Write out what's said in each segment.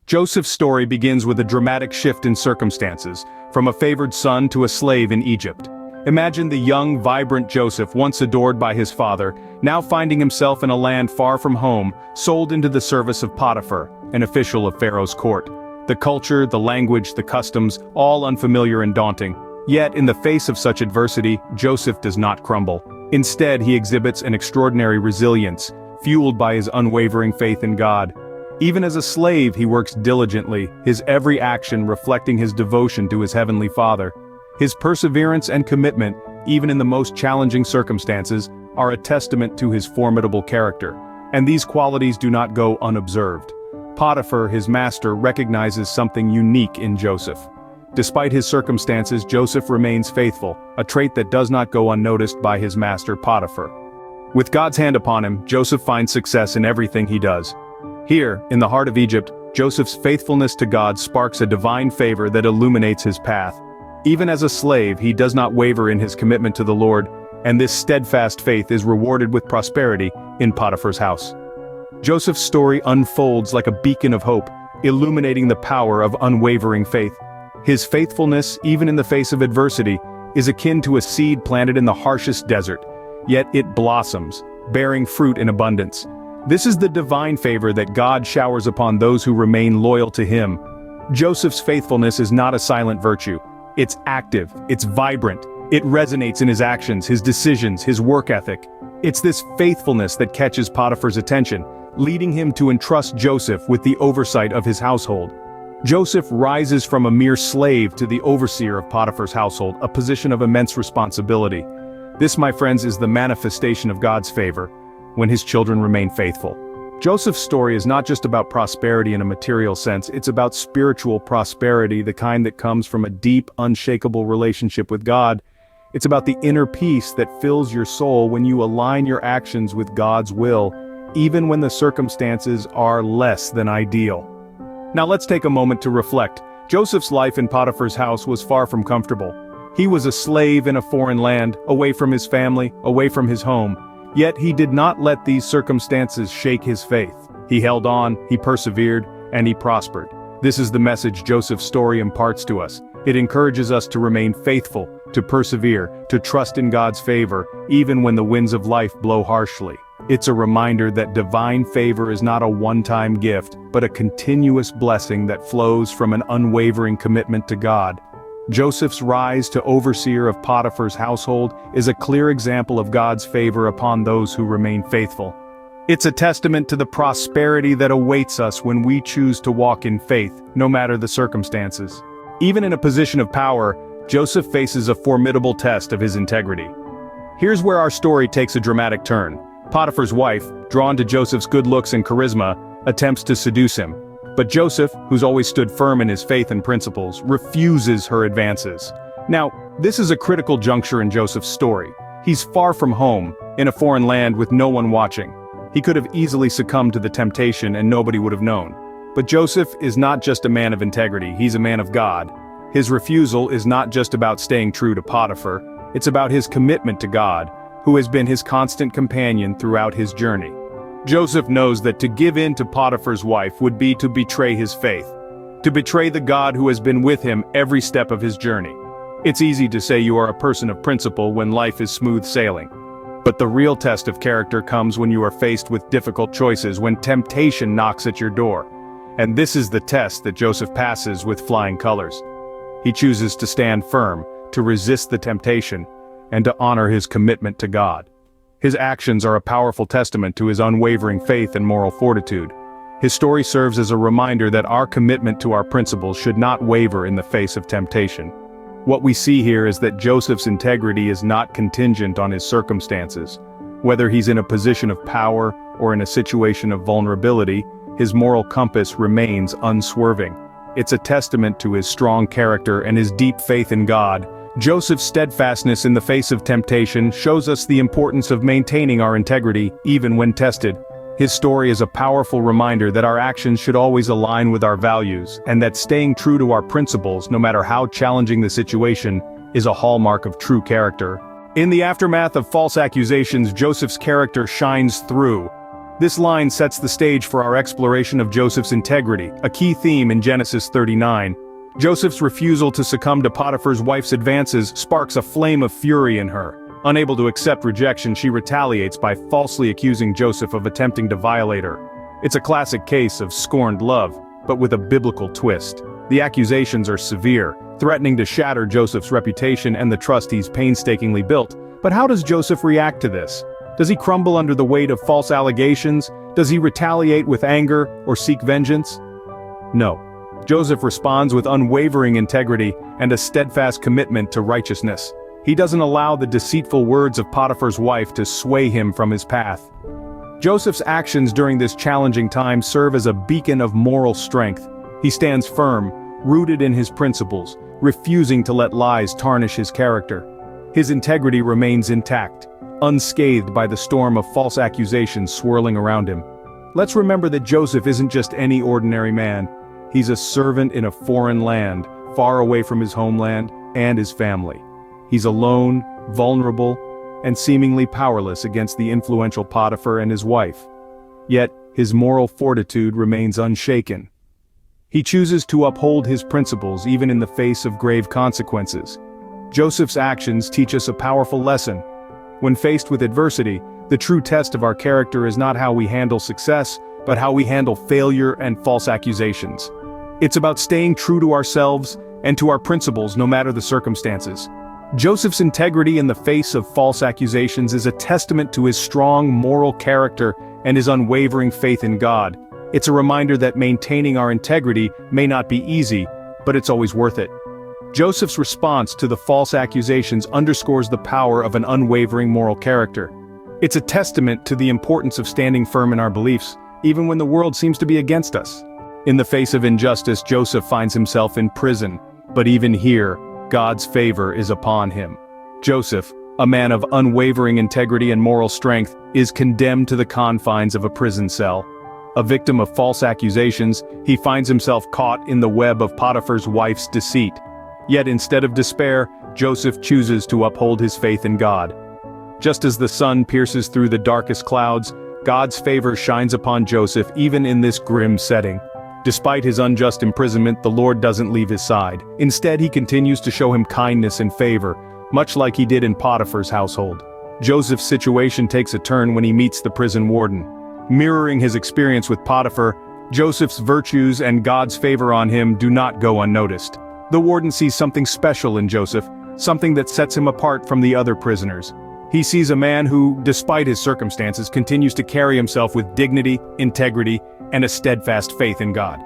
Joseph's story begins with a dramatic shift in circumstances, from a favored son to a slave in Egypt. Imagine the young, vibrant Joseph, once adored by his father, now finding himself in a land far from home, sold into the service of Potiphar, an official of Pharaoh's court. The culture, the language, the customs, all unfamiliar and daunting. Yet, in the face of such adversity, Joseph does not crumble. Instead, he exhibits an extraordinary resilience, fueled by his unwavering faith in God. Even as a slave, he works diligently, his every action reflecting his devotion to his heavenly Father. His perseverance and commitment, even in the most challenging circumstances, are a testament to his formidable character. And these qualities do not go unobserved. Potiphar, his master, recognizes something unique in Joseph. Despite his circumstances, Joseph remains faithful, a trait that does not go unnoticed by his master Potiphar. With God's hand upon him, Joseph finds success in everything he does. Here, in the heart of Egypt, Joseph's faithfulness to God sparks a divine favor that illuminates his path. Even as a slave, he does not waver in his commitment to the Lord, and this steadfast faith is rewarded with prosperity in Potiphar's house. Joseph's story unfolds like a beacon of hope, illuminating the power of unwavering faith. His faithfulness, even in the face of adversity, is akin to a seed planted in the harshest desert, yet it blossoms, bearing fruit in abundance. This is the divine favor that God showers upon those who remain loyal to him. Joseph's faithfulness is not a silent virtue. It's active, it's vibrant, it resonates in his actions, his decisions, his work ethic. It's this faithfulness that catches Potiphar's attention, leading him to entrust Joseph with the oversight of his household. Joseph rises from a mere slave to the overseer of Potiphar's household, a position of immense responsibility. This, my friends, is the manifestation of God's favor, when his children remain faithful. Joseph's story is not just about prosperity in a material sense, it's about spiritual prosperity, the kind that comes from a deep, unshakable relationship with God. It's about the inner peace that fills your soul when you align your actions with God's will, even when the circumstances are less than ideal. Now let's take a moment to reflect. Joseph's life in Potiphar's house was far from comfortable. He was a slave in a foreign land, away from his family, away from his home. Yet he did not let these circumstances shake his faith. He held on, he persevered, and he prospered. This is the message Joseph's story imparts to us. It encourages us to remain faithful, to persevere, to trust in God's favor, even when the winds of life blow harshly. It's a reminder that divine favor is not a one-time gift, but a continuous blessing that flows from an unwavering commitment to God. Joseph's rise to overseer of Potiphar's household is a clear example of God's favor upon those who remain faithful. It's a testament to the prosperity that awaits us when we choose to walk in faith, no matter the circumstances. Even in a position of power, Joseph faces a formidable test of his integrity. Here's where our story takes a dramatic turn. Potiphar's wife, drawn to Joseph's good looks and charisma, attempts to seduce him. But Joseph, who's always stood firm in his faith and principles, refuses her advances. Now, this is a critical juncture in Joseph's story. He's far from home, in a foreign land with no one watching. He could have easily succumbed to the temptation and nobody would have known. But Joseph is not just a man of integrity, he's a man of God. His refusal is not just about staying true to Potiphar, it's about his commitment to God, who has been his constant companion throughout his journey. Joseph knows that to give in to Potiphar's wife would be to betray his faith, to betray the God who has been with him every step of his journey. It's easy to say you are a person of principle when life is smooth sailing. But the real test of character comes when you are faced with difficult choices, when temptation knocks at your door. And this is the test that Joseph passes with flying colors. He chooses to stand firm, to resist the temptation, and to honor his commitment to God. His actions are a powerful testament to his unwavering faith and moral fortitude. His story serves as a reminder that our commitment to our principles should not waver in the face of temptation. What we see here is that Joseph's integrity is not contingent on his circumstances. Whether he's in a position of power or in a situation of vulnerability, his moral compass remains unswerving. It's a testament to his strong character and his deep faith in God. Joseph's steadfastness in the face of temptation shows us the importance of maintaining our integrity, even when tested. His story is a powerful reminder that our actions should always align with our values, and that staying true to our principles, no matter how challenging the situation, is a hallmark of true character. In the aftermath of false accusations, Joseph's character shines through. This line sets the stage for our exploration of Joseph's integrity, a key theme in Genesis 39. Joseph's refusal to succumb to Potiphar's wife's advances sparks a flame of fury in her. Unable to accept rejection, she retaliates by falsely accusing Joseph of attempting to violate her. It's a classic case of scorned love, but with a biblical twist. The accusations are severe, threatening to shatter Joseph's reputation and the trust he's painstakingly built. But how does Joseph react to this? Does he crumble under the weight of false allegations? Does he retaliate with anger or seek vengeance? No. Joseph responds with unwavering integrity and a steadfast commitment to righteousness. He doesn't allow the deceitful words of Potiphar's wife to sway him from his path. Joseph's actions during this challenging time serve as a beacon of moral strength. He stands firm, rooted in his principles, refusing to let lies tarnish his character. His integrity remains intact, unscathed by the storm of false accusations swirling around him. Let's remember that Joseph isn't just any ordinary man. He's a servant in a foreign land, far away from his homeland and his family. He's alone, vulnerable, and seemingly powerless against the influential Potiphar and his wife. Yet, his moral fortitude remains unshaken. He chooses to uphold his principles even in the face of grave consequences. Joseph's actions teach us a powerful lesson. When faced with adversity, the true test of our character is not how we handle success, but how we handle failure and false accusations. It's about staying true to ourselves and to our principles no matter the circumstances. Joseph's integrity in the face of false accusations is a testament to his strong moral character and his unwavering faith in God. It's a reminder that maintaining our integrity may not be easy, but it's always worth it. Joseph's response to the false accusations underscores the power of an unwavering moral character. It's a testament to the importance of standing firm in our beliefs, even when the world seems to be against us. In the face of injustice, Joseph finds himself in prison, but even here, God's favor is upon him. Joseph, a man of unwavering integrity and moral strength, is condemned to the confines of a prison cell. A victim of false accusations, he finds himself caught in the web of Potiphar's wife's deceit. Yet instead of despair, Joseph chooses to uphold his faith in God. Just as the sun pierces through the darkest clouds, God's favor shines upon Joseph even in this grim setting. Despite his unjust imprisonment, the Lord doesn't leave his side. Instead, he continues to show him kindness and favor, much like he did in Potiphar's household. Joseph's situation takes a turn when he meets the prison warden. Mirroring his experience with Potiphar, Joseph's virtues and God's favor on him do not go unnoticed. The warden sees something special in Joseph, something that sets him apart from the other prisoners. He sees a man who, despite his circumstances, continues to carry himself with dignity, integrity, and a steadfast faith in God.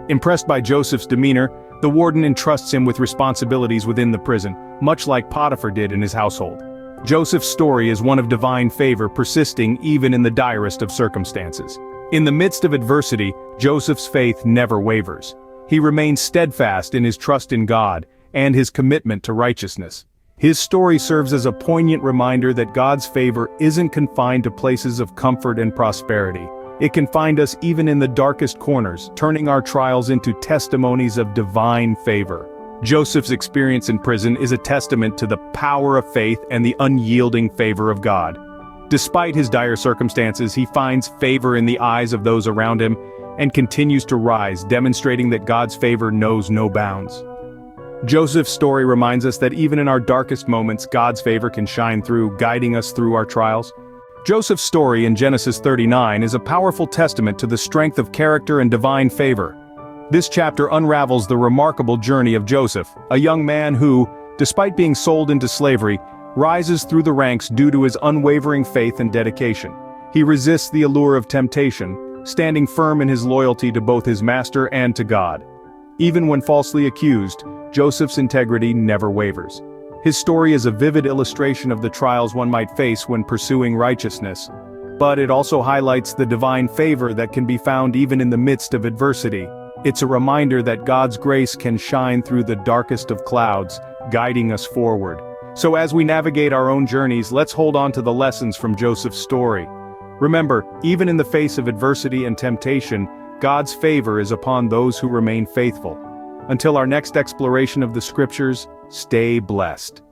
Impressed by Joseph's demeanor, the warden entrusts him with responsibilities within the prison, much like Potiphar did in his household. Joseph's story is one of divine favor persisting even in the direst of circumstances. In the midst of adversity, Joseph's faith never wavers. He remains steadfast in his trust in God and his commitment to righteousness. His story serves as a poignant reminder that God's favor isn't confined to places of comfort and prosperity. It can find us even in the darkest corners, turning our trials into testimonies of divine favor. Joseph's experience in prison is a testament to the power of faith and the unyielding favor of God. Despite his dire circumstances, he finds favor in the eyes of those around him and continues to rise, demonstrating that God's favor knows no bounds. Joseph's story reminds us that even in our darkest moments, God's favor can shine through, guiding us through our trials. Joseph's story in Genesis 39 is a powerful testament to the strength of character and divine favor. This chapter unravels the remarkable journey of Joseph, a young man who, despite being sold into slavery, rises through the ranks due to his unwavering faith and dedication. He resists the allure of temptation, standing firm in his loyalty to both his master and to God. Even when falsely accused, Joseph's integrity never wavers. His story is a vivid illustration of the trials one might face when pursuing righteousness, but it also highlights the divine favor that can be found even in the midst of adversity. It's a reminder that God's grace can shine through the darkest of clouds, guiding us forward. So as we navigate our own journeys, let's hold on to the lessons from Joseph's story. Remember, even in the face of adversity and temptation, God's favor is upon those who remain faithful. Until our next exploration of the scriptures, stay blessed.